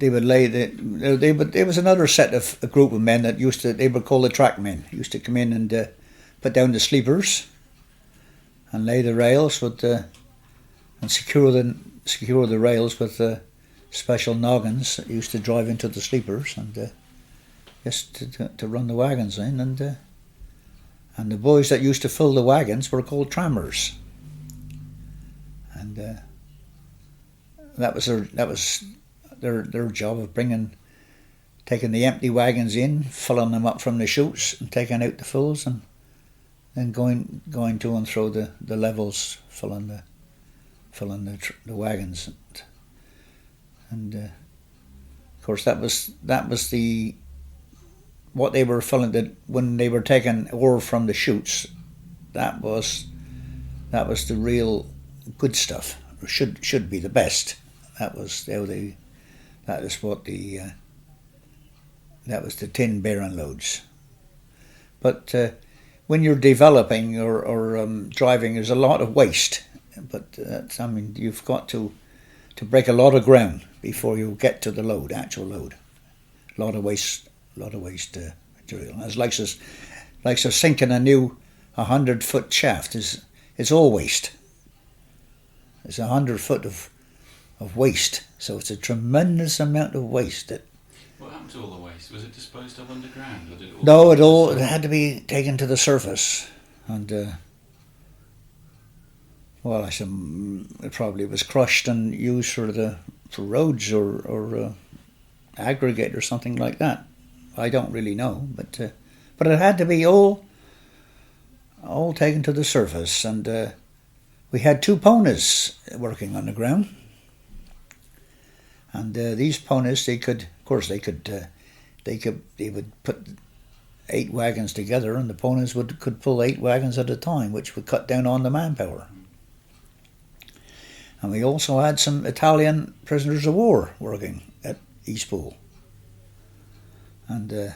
would lay there was another set of a group of men that they were called the track men. Used to come in and put down the sleepers and lay the rails and secure the rails with special noggins that used to drive into the sleepers and just to run the wagons in, and the boys that used to fill the wagons were called trammers, and that was their job of taking the empty wagons in, filling them up from the chutes, and taking out the fills, and then going to and through the levels, filling the wagons, and of course that was what they were filling. When they were taking ore from the chutes, that was the real good stuff, or should be the best. That was the tin bearing loads. But when you're developing or driving, there's a lot of waste. But you've got to break a lot of ground before you get to the actual load. A lot of waste material. It's like sinking a new 100-foot shaft. It's all waste. It's 100 foot of waste. So it's a tremendous amount of waste. What happened to all the waste? Was it disposed of underground, or did it all? No, it had to be taken to the surface, and I said it probably was crushed and used for roads or aggregate or something like that. I don't really know, but it had to be all taken to the surface, and we had 2 ponies working on the ground, and these ponies they would put 8 wagons together, and the ponies could pull 8 wagons at a time, which would cut down on the manpower. And we also had some Italian prisoners of war working at Eastpool, and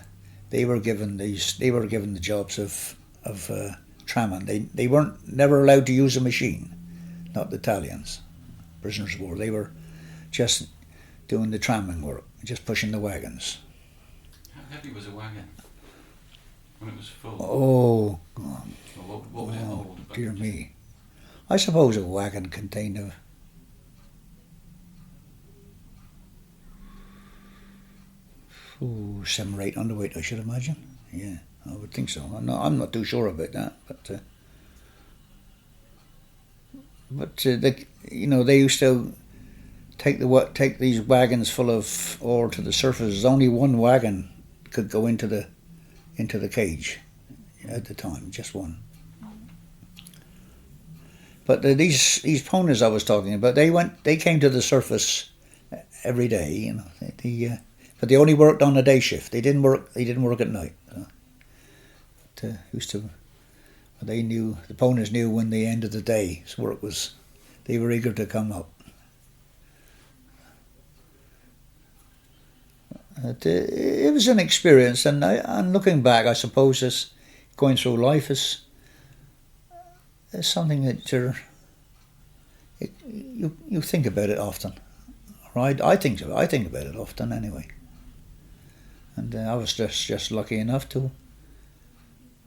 they were given the jobs of tramming. They weren't never allowed to use a machine, not the Italians, prisoners of war. They were just doing the tramming work, just pushing the wagons. How heavy was a wagon when it was full? Oh, God. What would it hold? Dear me. I suppose a wagon contained 7 or 8 underweight, I should imagine. Yeah, I would think so. I'm not too sure about that, but they used to take these wagons full of ore to the surface. There's only one wagon could go into the cage at the time, just one. But these ponies I was talking about, they came to the surface every day, but they only worked on a day shift. They didn't work at night. The ponies knew when the end of the day's work was. They were eager to come up. It was an experience, and looking back, I suppose going through life is something that you think about it often. Right? I think so. I think about it often anyway. And I was just lucky enough to.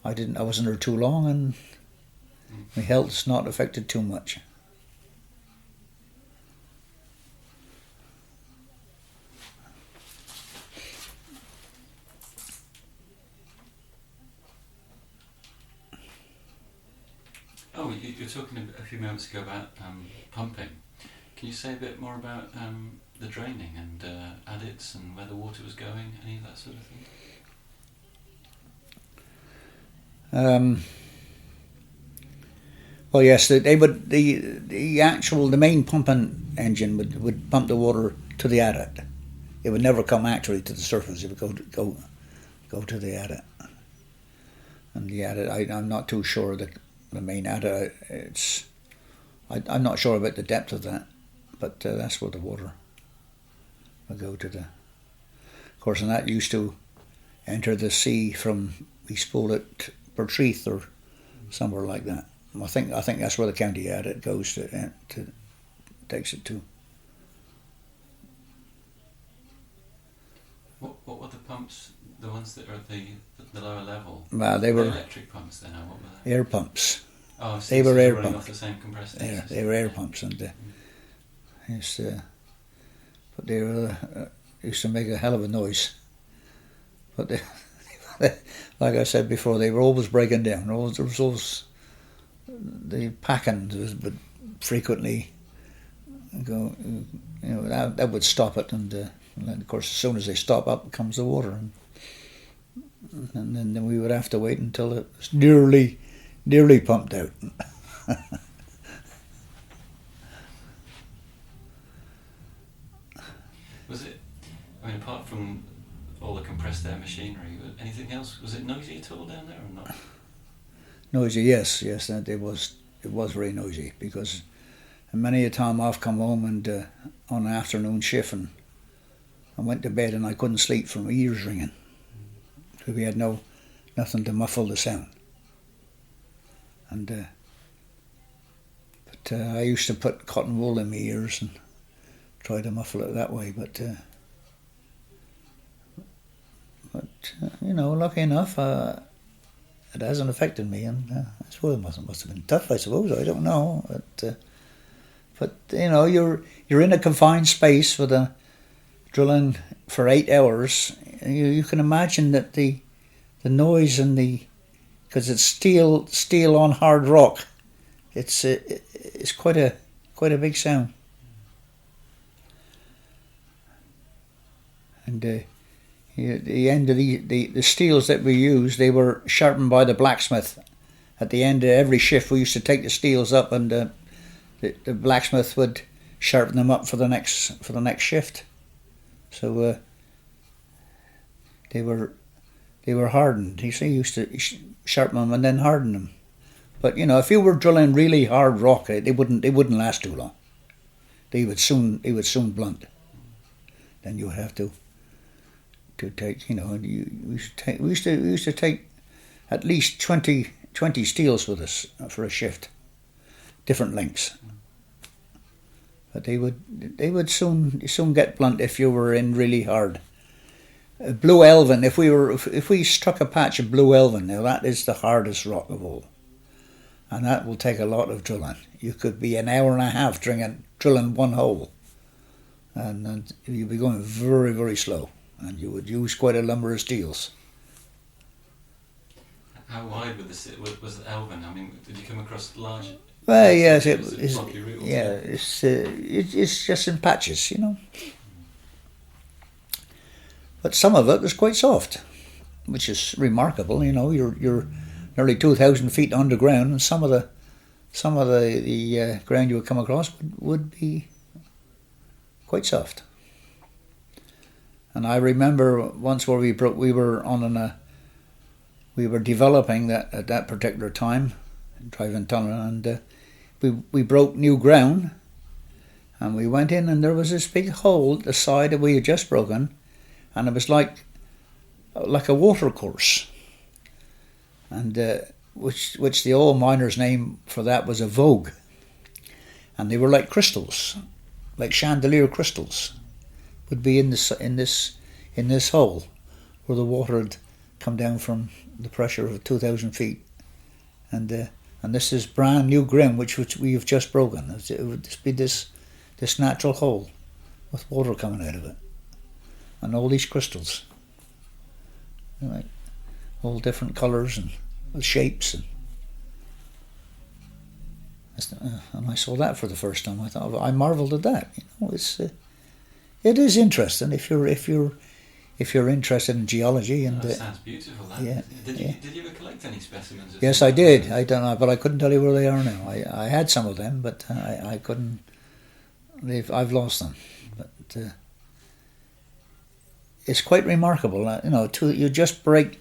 I wasn't there too long, and my health's not affected too much. Oh, you were talking a few moments ago about pumping. Can you say a bit more about the draining and adits and where the water was going, any of that sort of thing? Well, yes, they would. The main pumping engine would pump the water to the adit. It would never come actually to the surface. It would go to the adit. And the adit, I'm not too sure that the main adit. I'm not sure about the depth of that, but that's where the water would go to the. Of course, and that used to enter the sea from Eastpool at Portreath or somewhere like that. I think that's where the county adit goes to takes it to. ones that are at the lower level? Well, they Were were electric pumps then, or what were they? air pumps. Oh, so They were they're air running pumps. off the same compressed They were air pumps, and but they were used to make a hell of a noise. But they, like I said before, they were always breaking down. There was always the packing would frequently go. That would stop it, and of course, as soon as they stop, up comes the water, and then we would have to wait until it was nearly pumped out. Was it? I mean, apart from all the compressed air machinery, anything else? Was it noisy at all down there, or not? Noisy, yes, and it was very noisy, because many a time I've come home and on an afternoon shift, and I went to bed and I couldn't sleep from my ears ringing, because we had nothing to muffle the sound. And but I used to put cotton wool in my ears and try to muffle it that way. But lucky enough, it hasn't affected me, and I suppose it must have been tough. I suppose, I don't know, but you're in a confined space with a drilling for 8 hours. You can imagine that the noise and because it's steel on hard rock, it's quite a big sound. And the end of the steels that we used, they were sharpened by the blacksmith. At the end of every shift, we used to take the steels up, and the blacksmith would sharpen them up for the next shift. So they were hardened. He used to sharpen them and then harden them. But if you were drilling really hard rock, they wouldn't last too long. They would soon blunt. Then you would have to take, we used to take at least 20 steels with us for a shift, different lengths. But they would soon get blunt if you were in really hard. Blue Elven, if we struck a patch of Blue Elven, now that is the hardest rock of all, and that will take a lot of drilling. You could be an hour and a half drilling one hole, and you'd be going very, very slow, and you would use quite a number of steels. How wide was the Elven? I mean, did you come across large? Well, yes, it's just in patches, But some of it was quite soft, which is remarkable. You're nearly 2,000 feet underground, and some of the ground you would come across would be quite soft. And I remember once where we were developing that at that particular time, driving tunnel, and we broke new ground, and we went in, and there was this big hole at the side that we had just broken, and it was like a water course, and which the old miners' name for that was a vogue, and they were like crystals, like chandelier crystals, would be in this hole where the water had come down from the pressure of 2,000 feet, and this is brand new ground which we have just broken. It would just be this natural hole with water coming out of it, and all these crystals, like all different colours and shapes, and I saw that for the first time. I marvelled at that. It is interesting if you're interested in geology. And that sounds beautiful. That. Yeah. Did you ever collect any specimens? Yes, I did. I don't know, but I couldn't tell you where they are now. I had some of them, but I couldn't. I've lost them. But it's quite remarkable. You just break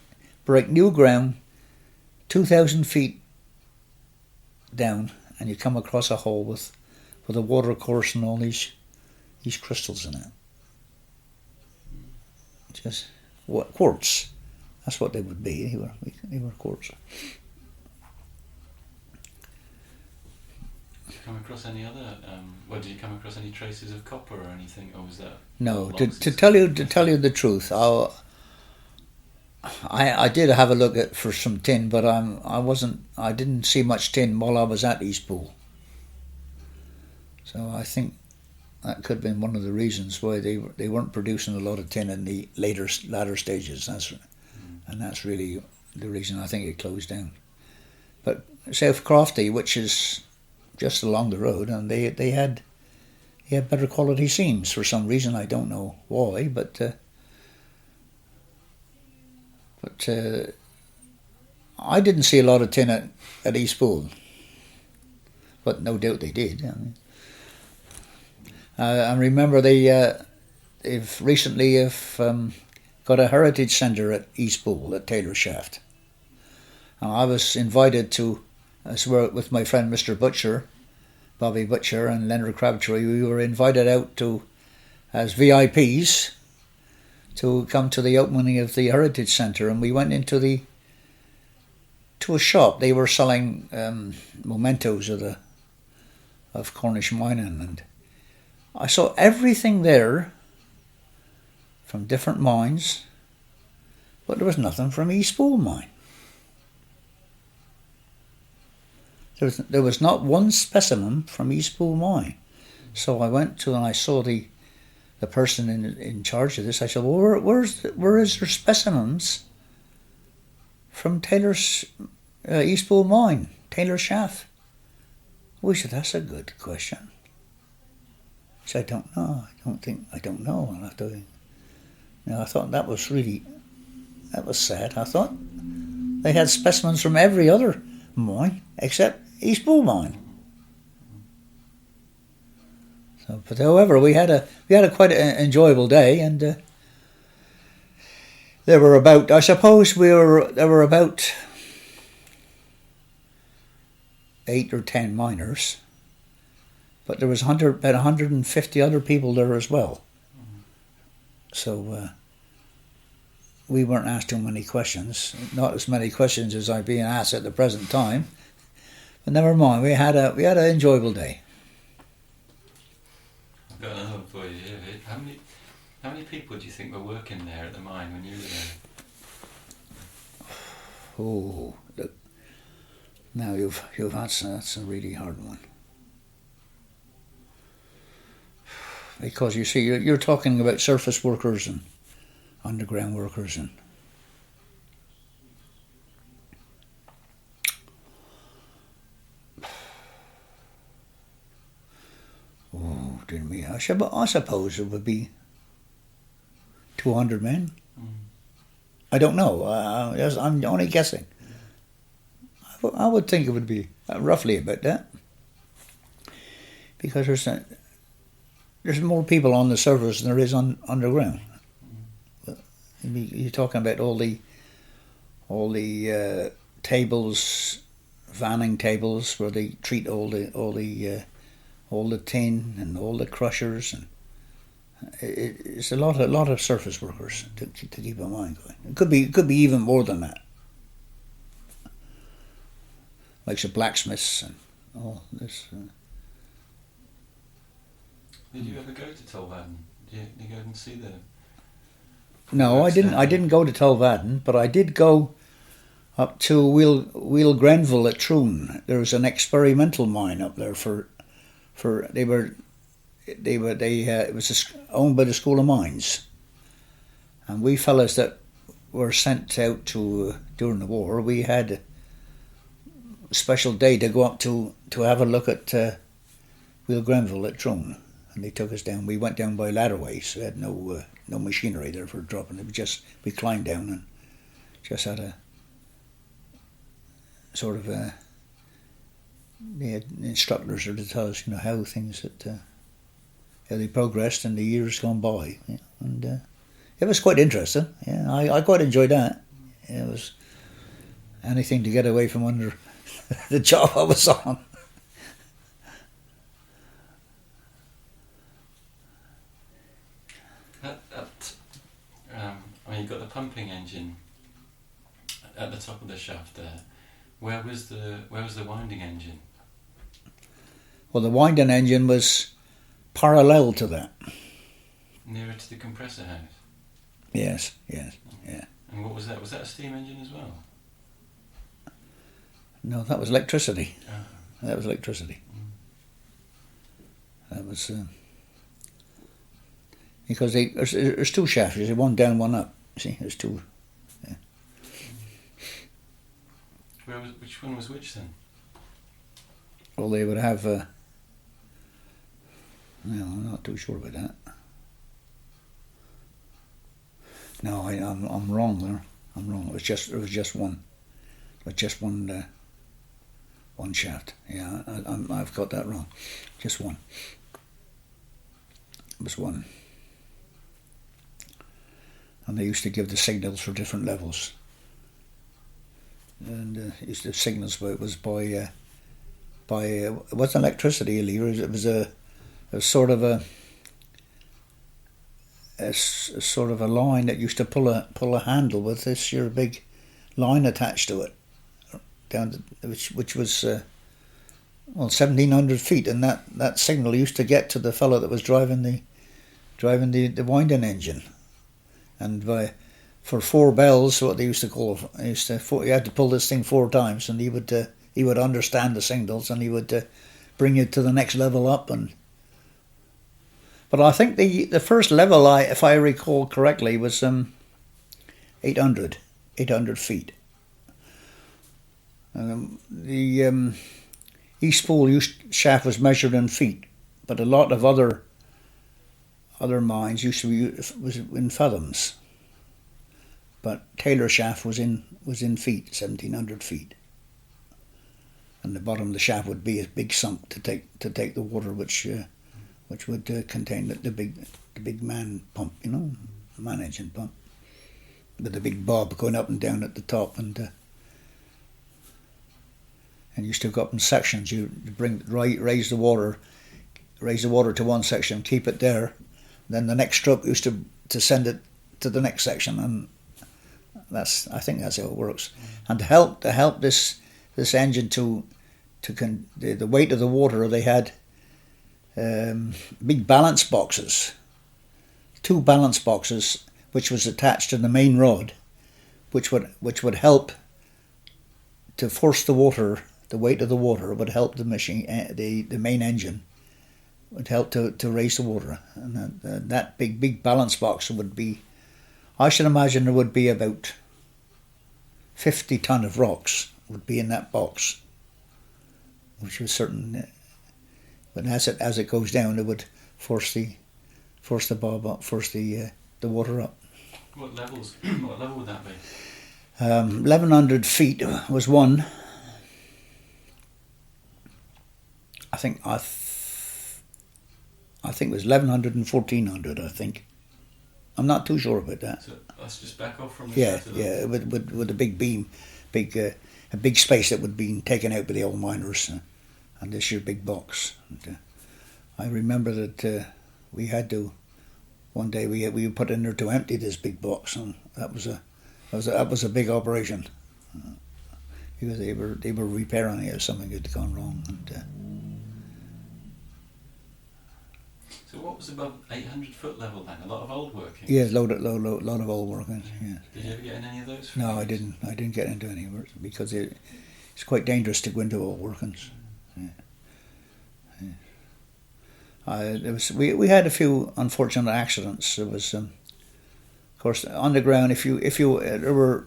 new ground, 2,000 feet down, and you come across a hole with a water course and all these crystals in it. Just quartz. That's what they would be. They were quartz. Did you come across any other? Did you come across any traces of copper or anything, or was that? No. To tell you the truth, I did have a look at for some tin, but I didn't see much tin while I was at Eastpool. So I think that could have been one of the reasons why they weren't producing a lot of tin in the latter stages. And that's really the reason I think it closed down. But South Crofty, which is just along the road, and they had better quality seams for some reason. I don't know why, but I didn't see a lot of tin at Eastpool, but no doubt they did. I mean, I remember they've recently got a heritage centre at Eastpool at Taylor Shaft. And I was invited to, as well with my friend Mr. Butcher, Bobby Butcher and Leonard Crabtree, we were invited out to as VIPs to come to the opening of the heritage centre, and we went into a shop. They were selling mementos of Cornish mining, and I saw everything there from different mines, but there was nothing from Eastpool mine. There was not one specimen from Eastpool mine. So I went to and I saw the person in charge of this. I said, well, where is there specimens from Taylor's Eastpool mine, Taylor Shaft? We said, that's a good question. He said, I don't know. I don't know. I'll have to, I thought that was sad. I thought they had specimens from every other mine except Eastpool mine. So, but however, we had a quite an enjoyable day, and there were about 8 or 10 miners, but there was about 150 other people there as well. So we weren't asked too many questions, not as many questions as I'm being asked at the present time. But never mind, we had an enjoyable day. I've got another one for you here. How many people do you think were working there at the mine when you were there? Oh, look. Now you've that's a really hard one. Because you see, you're talking about surface workers and underground workers and dear me, I suppose it would be 200 men. I don't know. I'm only guessing. I would think it would be roughly about that, because there's more people on the surface than there is underground. You're talking about all the tables, vanning tables, where they treat all the tin and all the crushers, and it's a lot of surface workers to keep a mine going. It could be even more than that, like the blacksmiths and all this. Did you ever go to Tolvaden? Did you go and see the? No, I didn't. I didn't go to Tolvaden, but I did go up to Wheel Grenville at Troon. There was an experimental mine up there it was owned by the School of Mines, and we fellas that were sent out to during the war, we had a special day to go up to have a look at Wheel Grenville at Troon, and they took us down. We went down by ladderways, so we had no machinery there for dropping it. We climbed down and just had a sort of the instructors are to tell us, how things how they progressed in the years gone by, and it was quite interesting. Yeah, I quite enjoyed that. It was anything to get away from under the job I was on. You've got the pumping engine at the top of the shaft there. Where was the winding engine? Well, the winding engine was parallel to that. Nearer to the compressor house? Yes. And what was that? Was that a steam engine as well? No, that was electricity. Oh. That was electricity. Mm. That was because there's two shafts. There's one down, one up. See, there's two. Yeah. Which one was which then? Well, they would have. No, I'm not too sure about that. No, I'm wrong there. I'm wrong. It was just one. It was just one. One shaft. Yeah, I've got that wrong. Just one. It was one. And they used to give the signals for different levels. And the signals was by it wasn't electricity, it was a sort of a sort of a line that used to pull a handle with this your big line attached to it, down to, which was 1,700 feet, and that signal used to get to the fellow that was driving the winding engine, and for 4 bells, what they used to call it, you had to pull this thing 4 times, and he would understand the signals, and he would bring you to the next level up. But I think the first level, if I recall correctly, was 800 feet. The East Pole shaft was measured in feet, but a lot of other mines was in fathoms. But Taylor shaft was in feet, 1,700 feet, and the bottom of the shaft would be a big sump to take the water, which would contain the big man pump, the man engine pump, with the big bob going up and down at the top, and used to go up in sections. You raise the water to one section, keep it there, then the next stroke used to send it to the next section, and I think that's how it works. And to help this engine to the weight of the water, they had big balance boxes, 2 balance boxes, which was attached to the main rod, which would help to force the water. The weight of the water would help the machine, the main engine, would help to raise the water. And that big balance box would be, I should imagine there would be about 50 ton of rocks would be in that box, which was certain. But as it goes down, it would force the bob up, force the water up. What levels? What level would that be? 1,100 feet was one. I think it was 1,100 and 1,400. I think. I'm not too sure about that. So that's just back off from the with a big beam, a big space that would be taken out by the old miners, and this your big box. And, I remember that we had to one day we put in there to empty this big box, and that was a big operation because they were repairing it. Something had gone wrong. And, so what was above 800 foot level then? A lot of old workings? Yeah, lot of old workings, yeah. Did you ever get in any of those? No, I didn't. I didn't get into any work because it's quite dangerous to go into old workings. Yeah. We had a few unfortunate accidents. There was, of course, underground. If you there were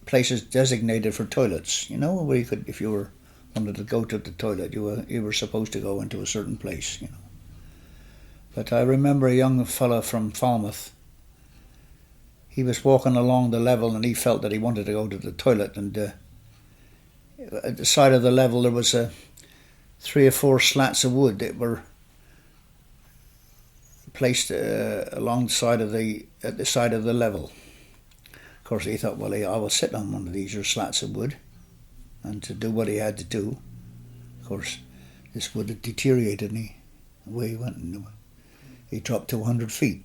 places designated for toilets. Where you could, if you wanted to go to the toilet, you were supposed to go into a certain place. But I remember a young fella from Falmouth. He was walking along the level, and he felt that he wanted to go to the toilet. And at the side of the level, there was 3 or 4 slats of wood that were placed alongside at the side of the level. Of course, he thought, well, I will sit on one of these or slats of wood, and to do what he had to do. Of course, this wood had deteriorated, and away he went. And he dropped to 100 feet.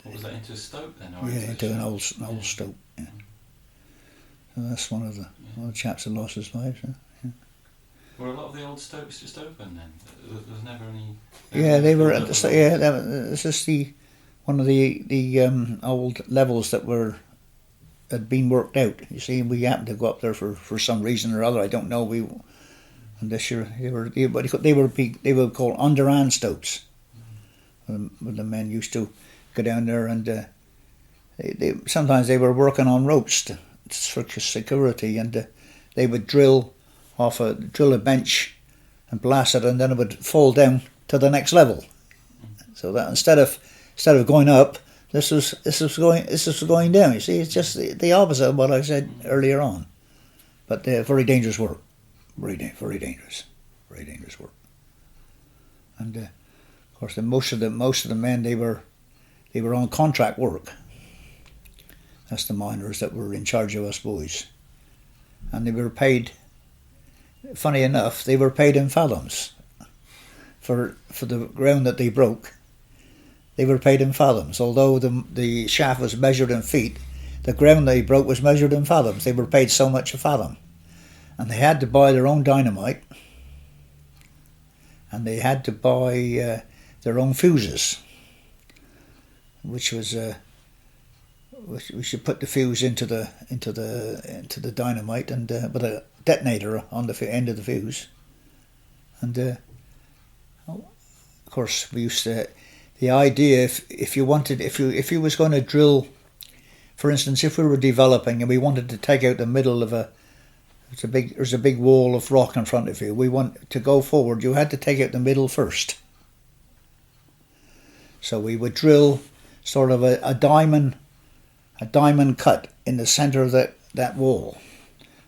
What was that, into a stope then? Or into an old stope. Yeah. So that's one of the chaps that lost his life. Yeah. Were a lot of the old stopes just open then? There was never any... Yeah, they were. This is one of the old levels that had been worked out. You see, we happened to go up there for some reason or other. I don't know. And this year they were called underhand stopes. When the men used to go down there, and they sometimes they were working on ropes for security, and they would drill a bench and blast it, and then it would fall down to the next level. So that instead of going up, this was going down. You see, it's just the opposite of what I said earlier on. But very dangerous work, very dangerous work. And of course, most of the men they were on contract work. That's the miners that were in charge of us boys, and they were paid. Funny enough, they were paid in fathoms for the ground that they broke. They were paid in fathoms. Although the shaft was measured in feet, the ground they broke was measured in fathoms. They were paid so much a fathom, and they had to buy their own dynamite, and they had to buy their own fuses, which was we should put the fuse into the dynamite, and with a detonator on the end of the fuse, and of course we used to. The idea, if you was going to drill, for instance, if we were developing and we wanted to take out the middle of there's a big wall of rock in front of you. We want to go forward. You had to take out the middle first. So we would drill sort of a diamond cut in the centre of that wall,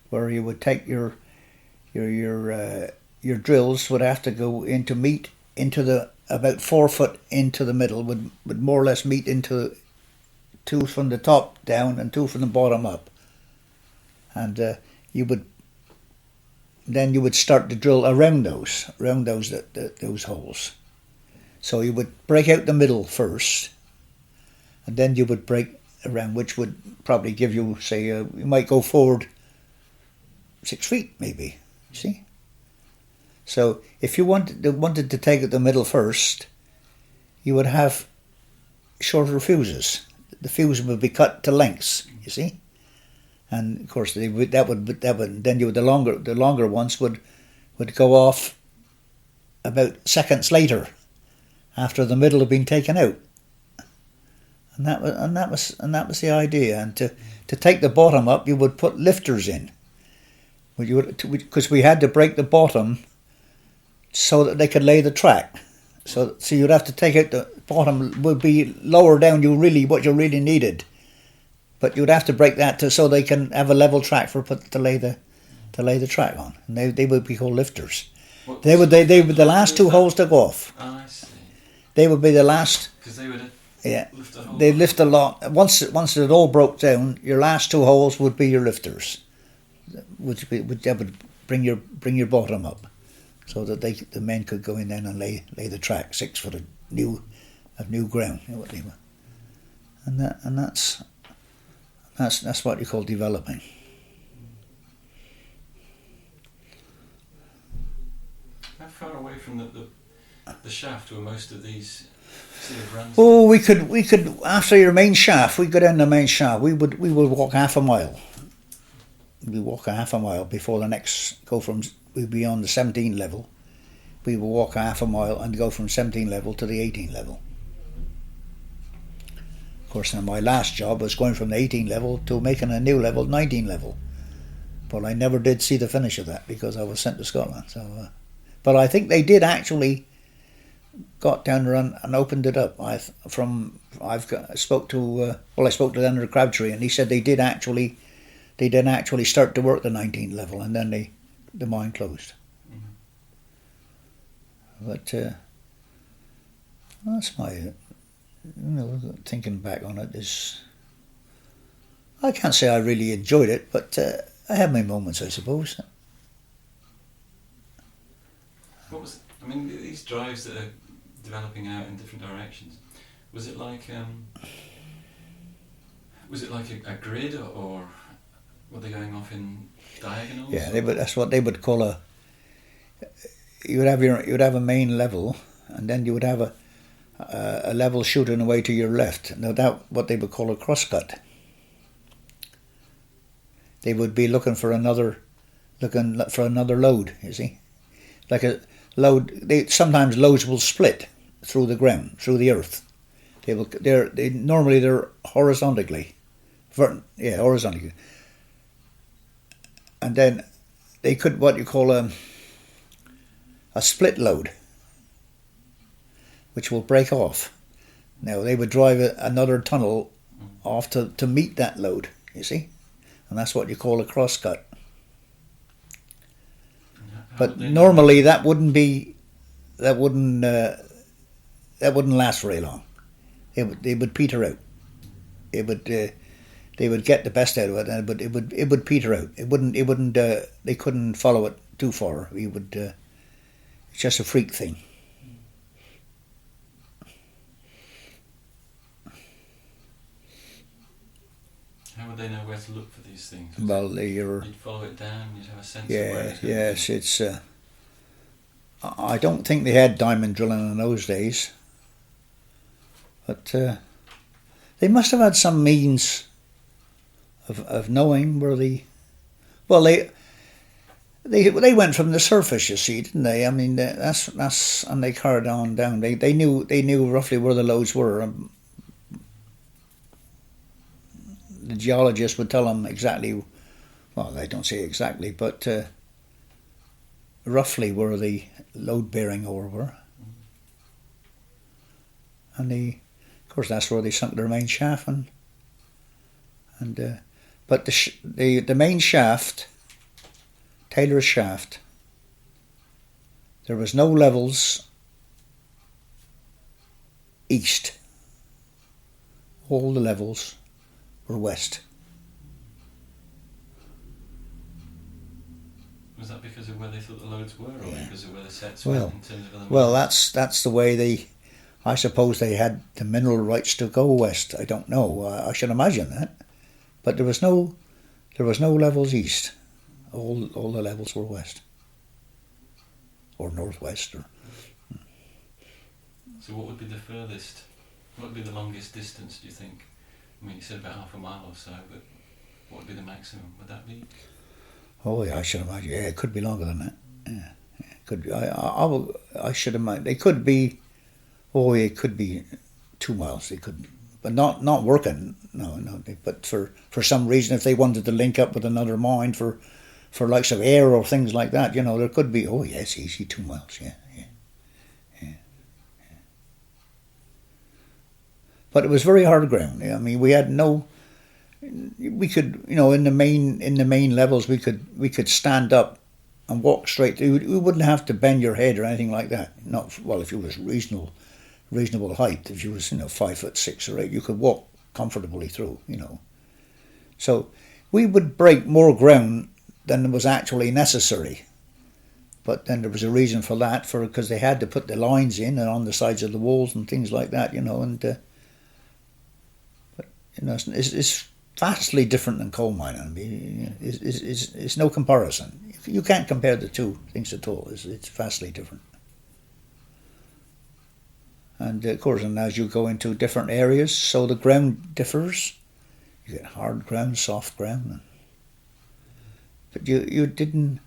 where you would take your drills would have to go into about 4 foot into the middle, would more or less meet into 2 from the top down and 2 from the bottom up, and you would start to drill around those holes. So you would break out the middle first, and then you would break around, which would probably give you, say, you might go forward 6 feet, maybe. You see. So if you wanted to take out the middle first, you would have shorter fuses. The fuse would be cut to lengths, you see, and of course then the longer ones would go off about seconds later, after the middle had been taken out, and that was the idea. And to take the bottom up, you would put lifters in, because we had to break the bottom so that they could lay the track. So you'd have to take out the bottom, would be lower down what you really needed, but you'd have to break that so they can have a level track to lay the track on. And they would be called lifters. They would the last 2 holes to go off. Oh, I see. They would be the last. Because they would. Lift a hole. They lift a lot. Once it all broke down, your last 2 holes would be your lifters, that would bring your bottom up, so that the men could go in then and lay the track 6 foot of new ground. You know what they were, and that's what you call developing. How far away from the shaft were most of these sort of runs? Oh, we could after your main shaft, we go down the main shaft. We would walk half a mile. We walk a half a mile before the next we'd be on the 17 level. We would walk a half a mile and go from 17 level to the 18 level. Of course, now my last job was going from the 18 level to making a new level, 19 level. But I never did see the finish of that because I was sent to Scotland. So, but I think they did actually got down there and opened it up. I spoke to Leonard Crabtree, and he said they did actually start to work the 19th level, and then the mine closed. Mm-hmm. But that's my, thinking back on it is, I can't say I really enjoyed it, but I had my moments, I suppose. These drives that are developing out in different directions, was it like a grid, or were they going off in diagonals? Yeah, that's what they would call you would have a main level, and then you would have a level shooting away to your left. Now that what they would call a crosscut. They would be looking for another load. You see, like a load. Sometimes loads will split through the ground, through the earth. Normally they're horizontally, horizontally, and then they could what you call a split load, which will break off. Now they would drive another tunnel off to meet that load. You see, and that's what you call a crosscut. But normally that wouldn't last very long. They would peter out. They would get the best out of it, but it would peter out. It wouldn't. They couldn't follow it too far. It's just a freak thing. How would they know where to look for these things? Well, you'd follow it down. You'd have a sense of where it's going. Yes, it's. I don't think they had diamond drilling in those days, but they must have had some means of knowing where the. Well, they went from the surface, you see, didn't they? I mean, that's and they carried on down. They knew roughly where the loads were. The geologist would tell them exactly. Well, they don't say exactly, but roughly where the load-bearing ore were, and of course that's where they sunk their main shaft, but the main shaft, Taylor's shaft, there was no levels east. All the levels were west. Was that because of where they thought the loads were, or because of where the sets were in terms of other? Well, that's the way I suppose they had the mineral rights to go west. I don't know. I should imagine that, but there was no levels east. All the levels were west or northwest. So, what would be the furthest? What would be the longest distance? Do you think? I mean, you said about half a mile or so, but what would be the maximum? Would that be? Oh, yeah, I should imagine. Yeah, it could be longer than that. Yeah, it could be. I should imagine. It could be. Oh, it could be 2 miles. They could, but not working. No. But for some reason, if they wanted to link up with another mine for likes of air or things like that, there could be. Oh, yes, easy 2 miles. Yeah. But it was very hard ground. I mean, we had no. We could, in the main levels, we could stand up and walk straight through. We wouldn't have to bend your head or anything like that. Not well if you was reasonable height. If you was 5'6" or 8, you could walk comfortably through. So we would break more ground than was actually necessary. But then there was a reason for that, because they had to put the lines in and on the sides of the walls and things like that. It's vastly different than coal mining. I mean, it's no comparison. You can't compare the two things at all. It's vastly different. And of course, and as you go into different areas, so the ground differs. You get hard ground, soft ground. But you didn't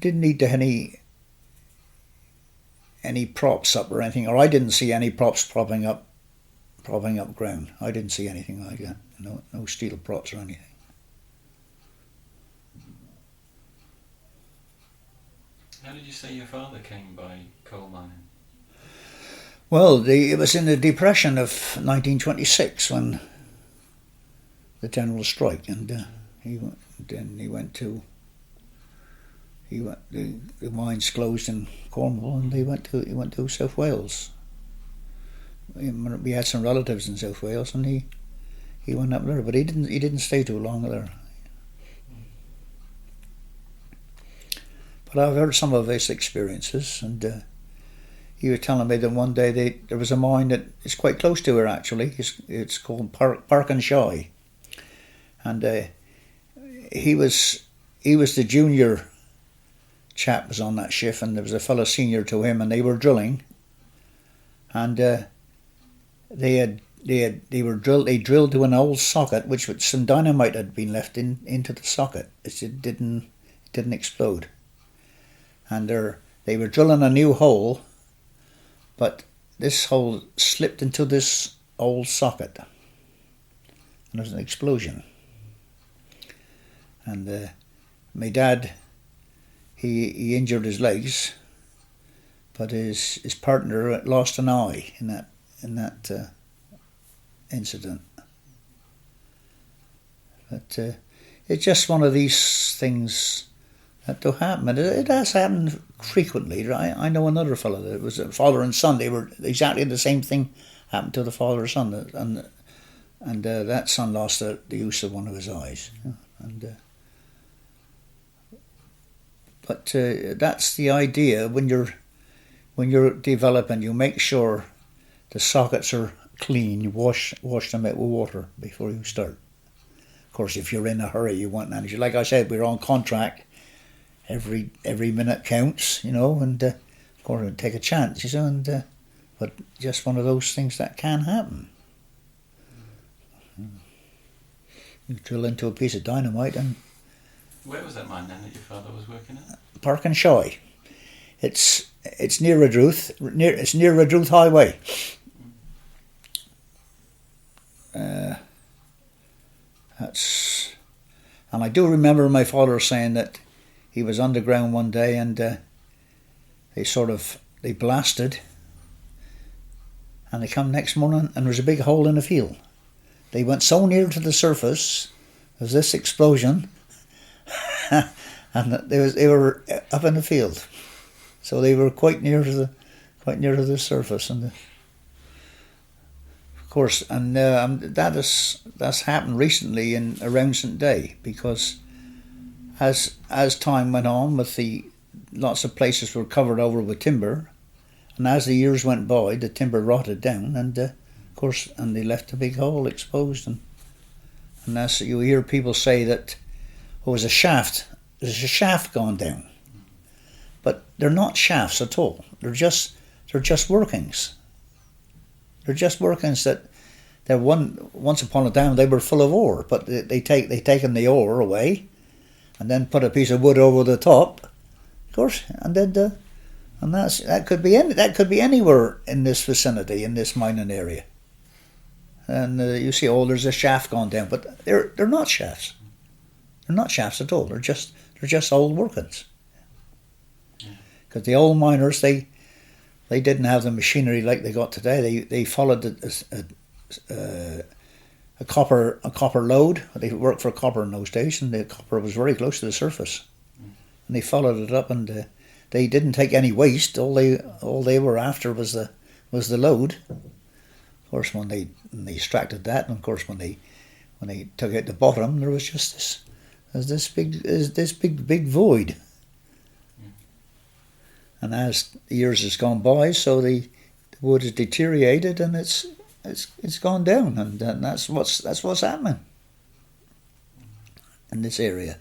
need to any props up or anything, or I didn't see any props propping up ground. I didn't see anything like that. No steel props or anything. How did you say your father came by coal mining? Well, it was in the Depression of 1926 when the general strike, and the mines closed in Cornwall, and he went to South Wales. We had some relatives in South Wales, and he went up there, but he didn't stay too long there. But I've heard some of his experiences, and he was telling me that one day there was a mine that is quite close to here actually. It's called Park and Shy, and he was the junior chap was on that shift, and there was a fellow senior to him, and they were drilling. and they drilled to an old socket, which some dynamite had been left into the socket. It didn't explode, and they were drilling a new hole, but this hole slipped into this old socket, and there was an explosion. And my dad, he injured his legs, but his partner lost an eye in that incident. But it's just one of these things that do happen. And it has happened frequently, right? I know another fellow that was a father and son. They were exactly the same thing happened to the father and son, and that son lost the use of one of his eyes. And but that's the idea when you're developing. You make sure the sockets are clean. You wash them out with water before you start. Of course, if you're in a hurry, you want energy. Like I said, we're on contract. Every minute counts, and of course, it'd take a chance, and but just one of those things that can happen. You drill into a piece of dynamite and. Where was that mine then that your father was working at? Park and Shoy. It's near Redruth. It's near Redruth Highway. And I do remember my father saying that he was underground one day and they blasted, and they come next morning and there was a big hole in the field. They went so near to the surface of this explosion. And they were up in the field, so they were quite near to the surface, and of course, and that's happened recently in around St. Day, because as time went on, lots of places were covered over with timber, and as the years went by, the timber rotted down, and of course, and they left a big hole exposed, and that's, you hear people say that it was a shaft. There's a shaft gone down, but they're not shafts at all. They're just workings. They're just workings that once upon a time they were full of ore, but they taken the ore away, and then put a piece of wood over the top, of course, and then that could be anywhere in this vicinity, in this mining area. And you see, there's a shaft gone down, but they're not shafts. They're not shafts at all. They're just old workings. Because the old miners, they didn't have the machinery like they got today. They followed a copper lode. They worked for copper in those days, and the copper was very close to the surface. And they followed it up, and they didn't take any waste. All they were after was the load. Of course, when they extracted that, and of course when they took out the bottom, there was just this big void. And as the years has gone by, so the wood has deteriorated, and it's gone down, and that's what's happening in this area.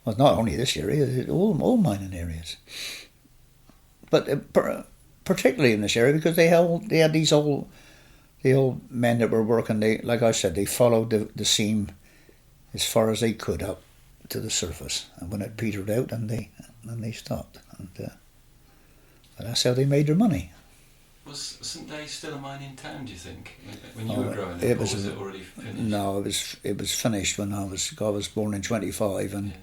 Well, not only this area, all mining areas, but particularly in this area, because they had the old men that were working. They, like I said, they followed the seam as far as they could up to the surface, and when it petered out, and they stopped, and that's how they made their money. Was St. Ives still a mining town, do you think, when you were growing up, or was it already finished? No, it was finished when I was born in 25, and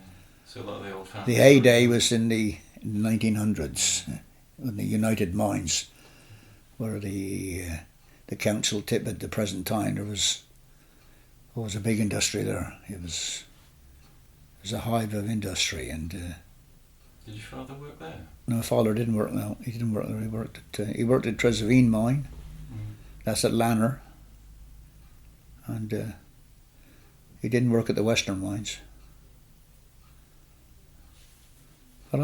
so a lot of the old families. The heyday was in the 1900s, when the United Mines, where the council tip at the present time, there was a big industry there. It was a hive of industry, and. Did your father work there? No, my father didn't work. No, he didn't work there. He worked at Tresavine mine. That's at Lanner, and he didn't work at the Western mines. But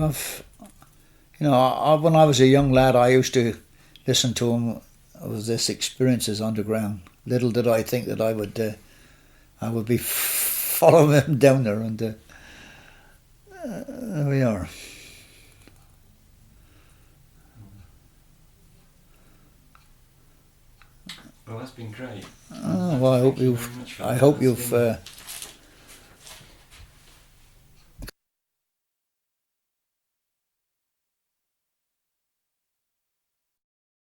when I was a young lad, I used to listen to him with this experiences underground. Little did I think that I would be following him down there, and there we are. Well, that's been great. Oh, well, I hope Thank you you've. very much for I that. hope That's you've been-